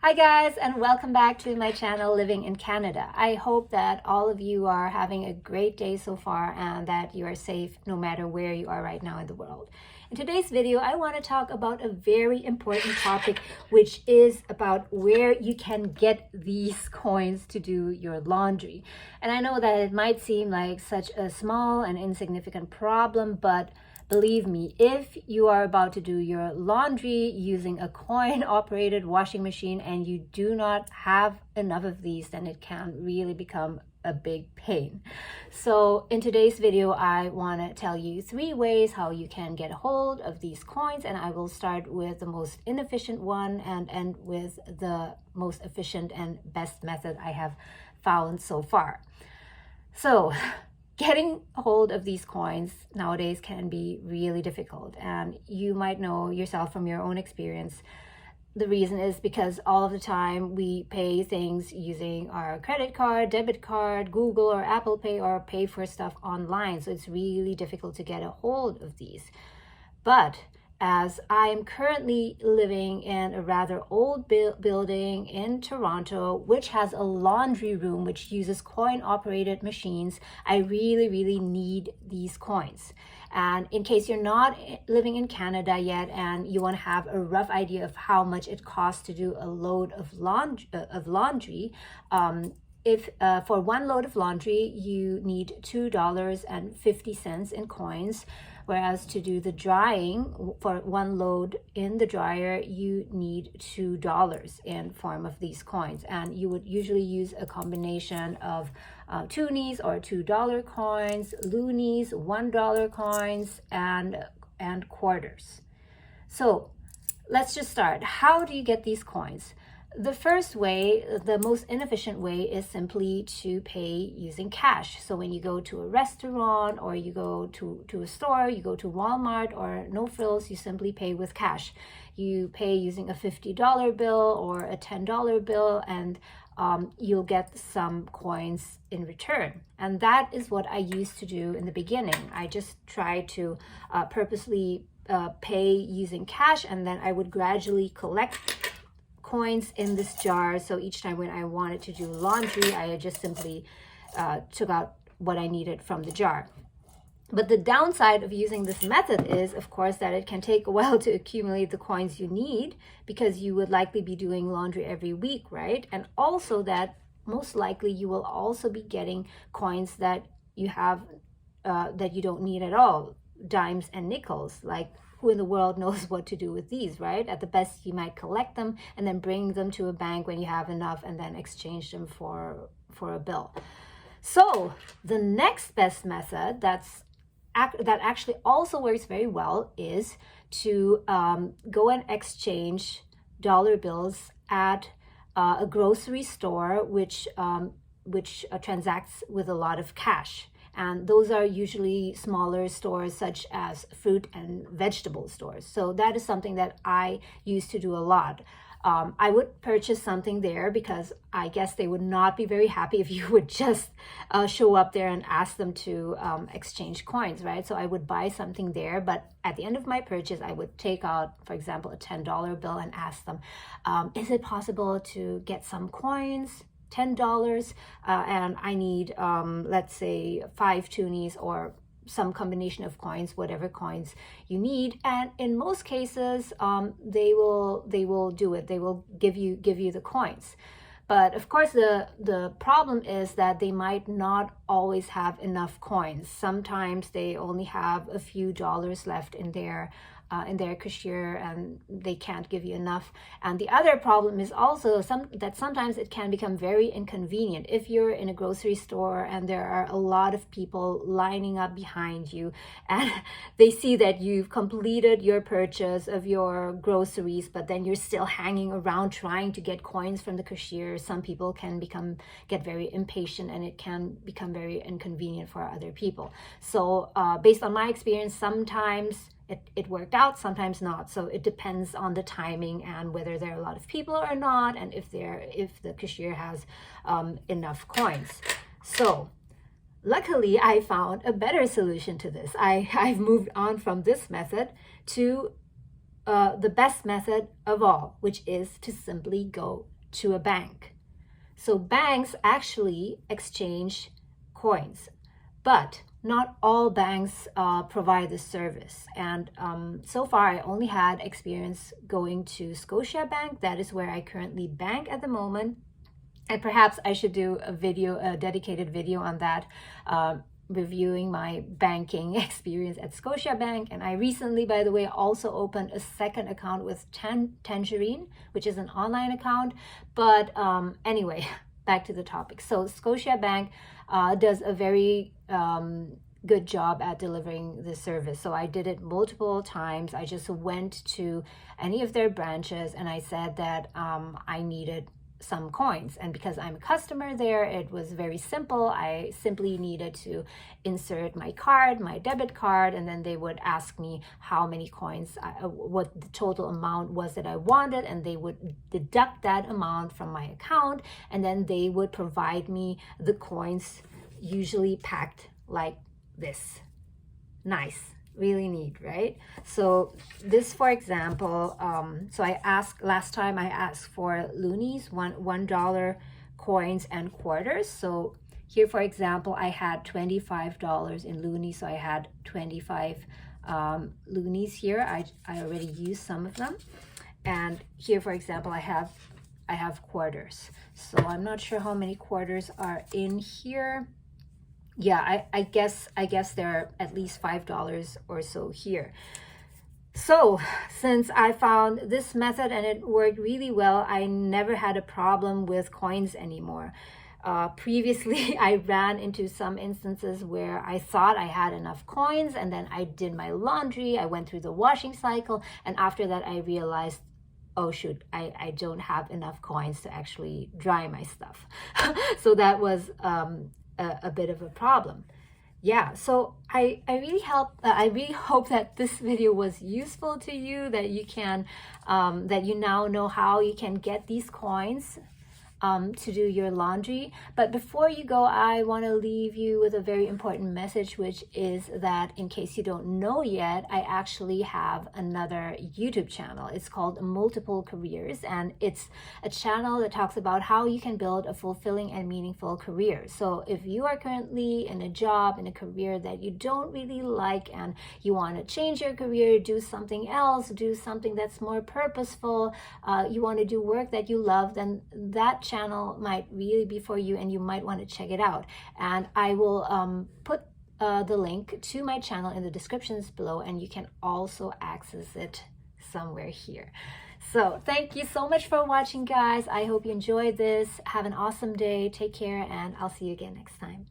Hi guys, and welcome back to my channel Living in Canada. I hope that all of you are having a great day so far and that you are safe no matter where you are right now in the world. In today's video, I want to talk about a very important topic, which is about where you can get these coins to do your laundry. And I know that it might seem like such a small and insignificant problem, but believe me, if you are about to do your laundry using a coin-operated washing machine and you do not have enough of these, then it can really become a big pain. So in today's video, I want to tell you 3 ways how you can get a hold of these coins, and I will start with the most inefficient one and end with the most efficient and best method I have found so far. So getting a hold of these coins nowadays can be really difficult, and you might know yourself from your own experience. The reason is because all of the time we pay things using our credit card, debit card, Google or Apple Pay, or pay for stuff online. So it's really difficult to get a hold of these. But as I'm currently living in a rather old building in Toronto, which has a laundry room which uses coin-operated machines, I really need these coins. And in case you're not living in Canada yet and you want to have a rough idea of how much it costs to do a load of laundry, if for 1 load of laundry you need $2.50 in coins, whereas to do the drying for 1 load in the dryer you need $2 in form of these coins. And you would usually use a combination of toonies or $2 coins, loonies, $1 coins, and quarters. So let's just start. How do you get these coins? The first way, the most inefficient way, is simply to pay using cash. So when you go to a restaurant or you go to a store, you go to Walmart or No Frills, you simply pay with cash. You pay using a $50 bill or a $10 bill, and you'll get some coins in return. And that is what I used to do in the beginning. I just tried to purposely pay using cash, and then I would gradually collect coins in this jar. So each time when I wanted to do laundry, I just simply took out what I needed from the jar. But the downside of using this method is, of course, that it can take a while to accumulate the coins you need, because you would likely be doing laundry every week, right? And also that most likely you will also be getting coins that you have that you don't need at all, dimes and nickels. Like, who in the world knows what to do with these, right? At the best, you might collect them and then bring them to a bank when you have enough and then exchange them for a bill. So the next best method that actually also works very well is to go and exchange dollar bills at a grocery store which transacts with a lot of cash. And those are usually smaller stores such as fruit and vegetable stores. So that is something that I used to do a lot. I would purchase something there because I guess they would not be very happy if you would just show up there and ask them to exchange coins, right? So I would buy something there, but at the end of my purchase, I would take out, for example, a $10 bill and ask them, is it possible to get some coins? $10, and I need let's say 5 toonies or some combination of coins, whatever coins you need. And in most cases they will do it. They will give you the coins. But of course the problem is that they might not always have enough coins. Sometimes they only have a few dollars left in their cashier, and they can't give you enough. And the other problem is also that sometimes it can become very inconvenient. If you're in a grocery store and there are a lot of people lining up behind you and they see that you've completed your purchase of your groceries, but then you're still hanging around trying to get coins from the cashier, some people can get very impatient, and it can become very inconvenient for other people. So based on my experience, sometimes it worked out, sometimes not. So it depends on the timing and whether there are a lot of people or not, and if the cashier has enough coins. So luckily I found a better solution to this. I've moved on from this method to the best method of all, which is to simply go to a bank. So banks actually exchange coins, but not all banks provide this service. And so far, I only had experience going to Scotia Bank. That is where I currently bank at the moment. And perhaps I should do a dedicated video on that, reviewing my banking experience at Scotia Bank. And I recently, by the way, also opened a second account with Tangerine, which is an online account. But anyway, back to the topic. So Scotia Bank does a very good job at delivering the service. So I did it multiple times. I just went to any of their branches and I said that I needed some coins, and because I'm a customer there, it was very simple. I simply needed to insert my card, my debit card, and then they would ask me how many coins, what the total amount was that I wanted, and they would deduct that amount from my account, and then they would provide me the coins, usually packed like this. Nice. Really neat, right? So this, for example, so last time I asked for loonies, $1 coins and quarters. So here, for example, I had $25 in loonies, so I had 25 loonies here. I already used some of them. And here, for example, I have quarters. So I'm not sure how many quarters are in here. Yeah, I guess there are at least $5 or so here. So since I found this method and it worked really well, I never had a problem with coins anymore. Previously, I ran into some instances where I thought I had enough coins, and then I did my laundry, I went through the washing cycle, and after that I realized, oh shoot, I don't have enough coins to actually dry my stuff. So that was a bit of a problem. Yeah, so I really hope that this video was useful to you, that you can that you now know how you can get these coins to do your laundry. But before you go, I want to leave you with a very important message, which is that in case you don't know yet, I actually have another YouTube channel. It's called Multiple Careers, and it's a channel that talks about how you can build a fulfilling and meaningful career. So if you are currently in a job, in a career that you don't really like, and you want to change your career, do something else, do something that's more purposeful, you want to do work that you love, then that channel might really be for you, and you might want to check it out. And I will put the link to my channel in the descriptions below, and you can also access it somewhere here. So thank you so much for watching, guys. I hope you enjoyed this. Have an awesome day. Take care, and I'll see you again next time.